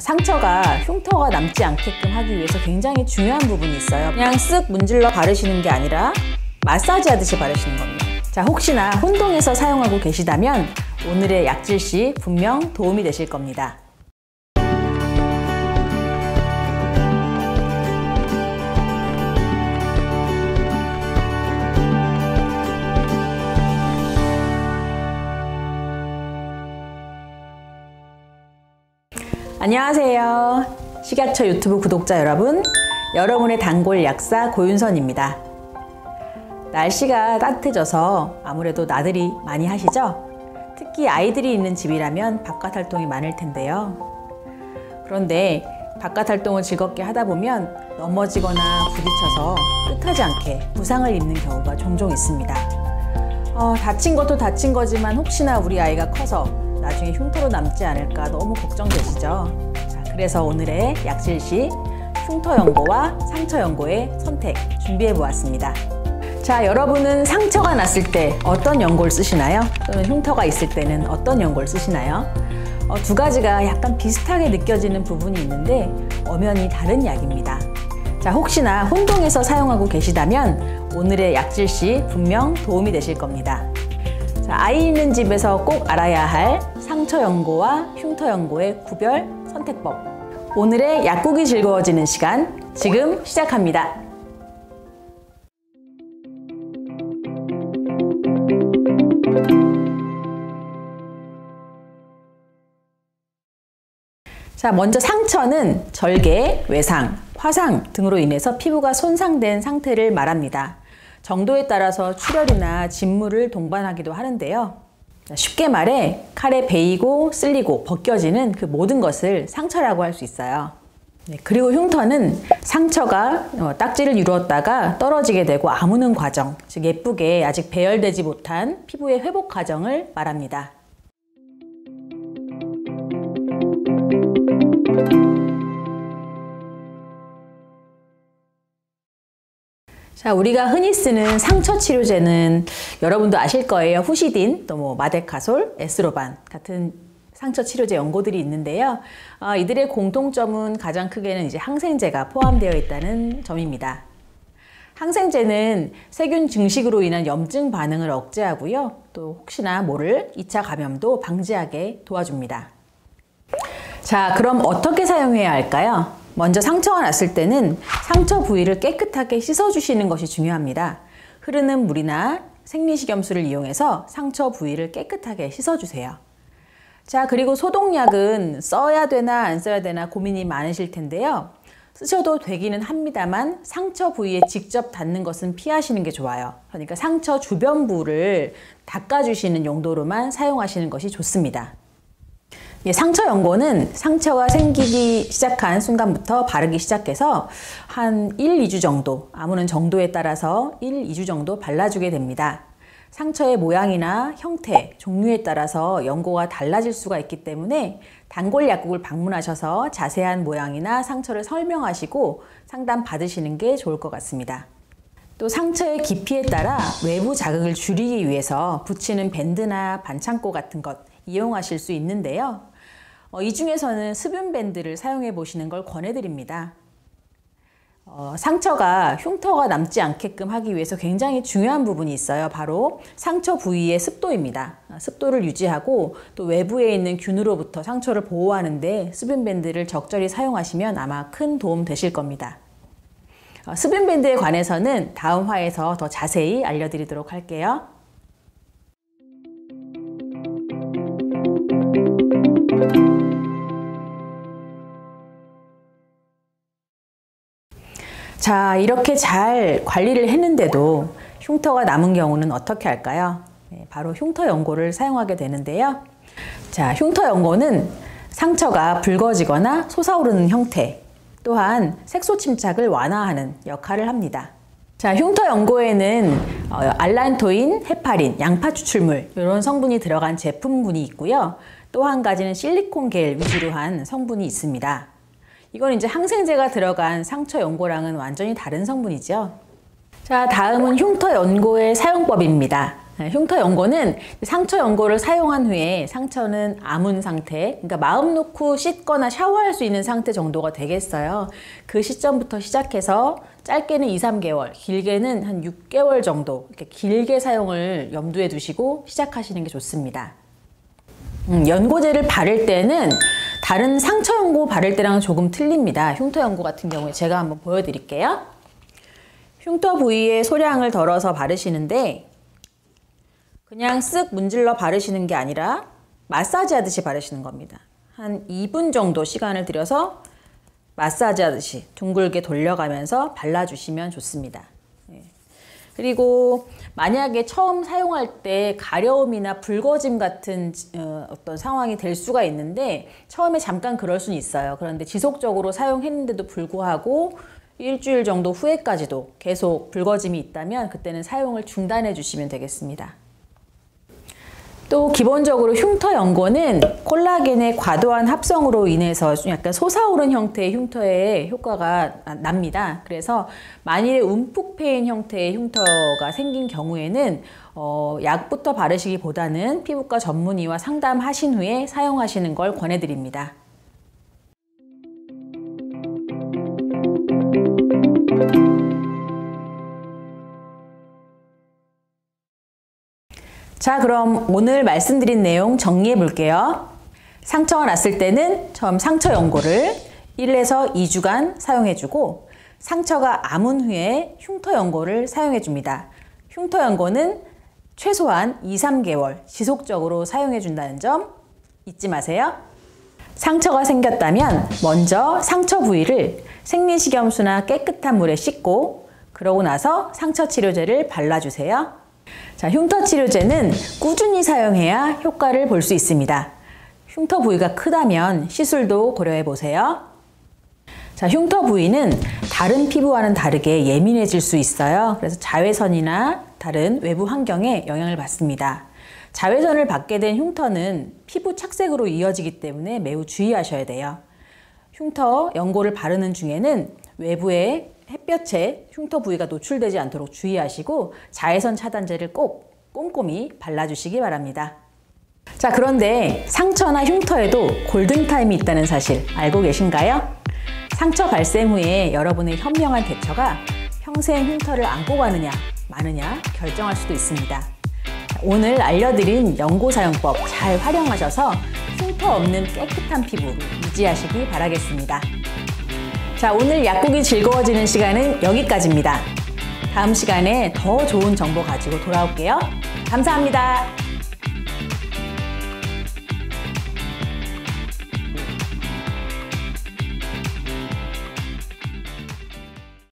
상처가 흉터가 남지 않게끔 하기 위해서 굉장히 중요한 부분이 있어요. 그냥 쓱 문질러 바르시는 게 아니라 마사지 하듯이 바르시는 겁니다. 자, 혹시나 혼동해서 사용하고 계시다면 오늘의 약질시 분명 도움이 되실 겁니다. 안녕하세요. 식약처 유튜브 구독자 여러분, 여러분의 단골 약사 고윤선입니다. 날씨가 따뜻해져서 아무래도 나들이 많이 하시죠? 특히 아이들이 있는 집이라면 바깥 활동이 많을 텐데요. 그런데 바깥 활동을 즐겁게 하다 보면 넘어지거나 부딪혀서 뜻하지 않게 부상을 입는 경우가 종종 있습니다. 다친 것도 다친 거지만 혹시나 우리 아이가 커서 나중에 흉터로 남지 않을까 너무 걱정되시죠? 자, 그래서 오늘의 약질시 흉터 연고와 상처 연고의 선택 준비해 보았습니다. 자, 여러분은 상처가 났을 때 어떤 연고를 쓰시나요? 또는 흉터가 있을 때는 어떤 연고를 쓰시나요? 두 가지가 약간 비슷하게 느껴지는 부분이 있는데 엄연히 다른 약입니다. 자, 혹시나 혼동해서 사용하고 계시다면 오늘의 약질시 분명 도움이 되실 겁니다. 자, 아이 있는 집에서 꼭 알아야 할 상처 연고와 흉터 연고의 구별 선택법. 오늘의 약국이 즐거워지는 시간 지금 시작합니다. 자, 먼저 상처는 절개, 외상, 화상 등으로 인해서 피부가 손상된 상태를 말합니다. 정도에 따라서 출혈이나 진물을 동반하기도 하는데요. 쉽게 말해 칼에 베이고 쓸리고 벗겨지는 그 모든 것을 상처라고 할 수 있어요. 그리고 흉터는 상처가 딱지를 이루었다가 떨어지게 되고 아무는 과정, 즉 예쁘게 아직 배열되지 못한 피부의 회복 과정을 말합니다. 자, 우리가 흔히 쓰는 상처 치료제는 여러분도 아실 거예요. 후시딘, 또 마데카솔, 에스로반 같은 상처 치료제 연고들이 있는데요. 이들의 공통점은 가장 크게는 이제 항생제가 포함되어 있다는 점입니다. 항생제는 세균 증식으로 인한 염증 반응을 억제하고요. 또 혹시나 모를 2차 감염도 방지하게 도와줍니다. 자, 그럼 어떻게 사용해야 할까요? 먼저 상처가 났을 때는 상처 부위를 깨끗하게 씻어주시는 것이 중요합니다. 흐르는 물이나 생리식염수를 이용해서 상처 부위를 깨끗하게 씻어주세요. 자, 그리고 소독약은 써야 되나 안 써야 되나 고민이 많으실 텐데요. 쓰셔도 되기는 합니다만 상처 부위에 직접 닿는 것은 피하시는 게 좋아요. 그러니까 상처 주변부를 닦아주시는 용도로만 사용하시는 것이 좋습니다. 상처 연고는 상처가 생기기 시작한 순간부터 바르기 시작해서 한 1, 2주 정도, 아무는 정도에 따라서 1, 2주 정도 발라주게 됩니다. 상처의 모양이나 형태, 종류에 따라서 연고가 달라질 수가 있기 때문에 단골 약국을 방문하셔서 자세한 모양이나 상처를 설명하시고 상담 받으시는 게 좋을 것 같습니다. 또 상처의 깊이에 따라 외부 자극을 줄이기 위해서 붙이는 밴드나 반창고 같은 것 이용하실 수 있는데요. 이 중에서는 수분 밴드를 사용해 보시는 걸 권해드립니다. 상처가 흉터가 남지 않게끔 하기 위해서 굉장히 중요한 부분이 있어요. 바로 상처 부위의 습도입니다. 습도를 유지하고 또 외부에 있는 균으로부터 상처를 보호하는 데 수분 밴드를 적절히 사용하시면 아마 큰 도움 되실 겁니다. 수분 밴드에 관해서는 다음 화에서 더 자세히 알려드리도록 할게요. 자, 이렇게 잘 관리를 했는데도 흉터가 남은 경우는 어떻게 할까요? 바로 흉터 연고를 사용하게 되는데요. 자, 흉터 연고는 상처가 붉어지거나 솟아오르는 형태, 또한 색소 침착을 완화하는 역할을 합니다. 자, 흉터 연고에는 알란토인, 헤파린, 양파 추출물 이런 성분이 들어간 제품군이 있고요. 또 한 가지는 실리콘 겔 위주로 한 성분이 있습니다. 이건 이제 항생제가 들어간 상처 연고랑은 완전히 다른 성분이죠. 자, 다음은 흉터 연고의 사용법입니다. 흉터 연고는 상처 연고를 사용한 후에 상처는 아문 상태, 그러니까 마음 놓고 씻거나 샤워할 수 있는 상태 정도가 되겠어요. 그 시점부터 시작해서 짧게는 2-3개월, 길게는 한 6개월 정도 이렇게 길게 사용을 염두에 두시고 시작하시는 게 좋습니다. 연고제를 바를 때는 다른 상처 연고 바를 때랑은 조금 틀립니다. 흉터 연고 같은 경우에 제가 한번 보여드릴게요. 흉터 부위에 소량을 덜어서 바르시는데 그냥 쓱 문질러 바르시는 게 아니라 마사지 하듯이 바르시는 겁니다. 한 2분 정도 시간을 들여서 마사지 하듯이 둥글게 돌려가면서 발라주시면 좋습니다. 그리고 만약에 처음 사용할 때 가려움이나 붉어짐 같은 어떤 상황이 될 수가 있는데 처음에 잠깐 그럴 수는 있어요. 그런데 지속적으로 사용했는데도 불구하고 일주일 정도 후에까지도 계속 붉어짐이 있다면 그때는 사용을 중단해 주시면 되겠습니다. 또 기본적으로 흉터 연고는 콜라겐의 과도한 합성으로 인해서 약간 솟아오른 형태의 흉터에 효과가 납니다. 그래서 만일에 움푹 패인 형태의 흉터가 생긴 경우에는 약부터 바르시기보다는 피부과 전문의와 상담하신 후에 사용하시는 걸 권해드립니다. 자, 그럼 오늘 말씀드린 내용 정리해 볼게요. 상처가 났을 때는 처음 상처 연고를 1에서 2주간 사용해 주고 상처가 아문 후에 흉터 연고를 사용해 줍니다. 흉터 연고는 최소한 2-3개월 지속적으로 사용해 준다는 점 잊지 마세요. 상처가 생겼다면 먼저 상처 부위를 생리식염수나 깨끗한 물에 씻고 그러고 나서 상처 치료제를 발라주세요. 자, 흉터 치료제는 꾸준히 사용해야 효과를 볼 수 있습니다. 흉터 부위가 크다면 시술도 고려해 보세요. 자, 흉터 부위는 다른 피부와는 다르게 예민해질 수 있어요. 그래서 자외선이나 다른 외부 환경에 영향을 받습니다. 자외선을 받게 된 흉터는 피부 착색으로 이어지기 때문에 매우 주의하셔야 돼요. 흉터 연고를 바르는 중에는 외부에 햇볕에 흉터 부위가 노출되지 않도록 주의하시고 자외선 차단제를 꼭 꼼꼼히 발라주시기 바랍니다. 자, 그런데 상처나 흉터에도 골든타임이 있다는 사실 알고 계신가요? 상처 발생 후에 여러분의 현명한 대처가 평생 흉터를 안고 가느냐 마느냐 결정할 수도 있습니다. 오늘 알려드린 연고 사용법 잘 활용하셔서 흉터 없는 깨끗한 피부 유지하시기 바라겠습니다. 자, 오늘 약국이 즐거워지는 시간은 여기까지입니다. 다음 시간에 더 좋은 정보 가지고 돌아올게요. 감사합니다.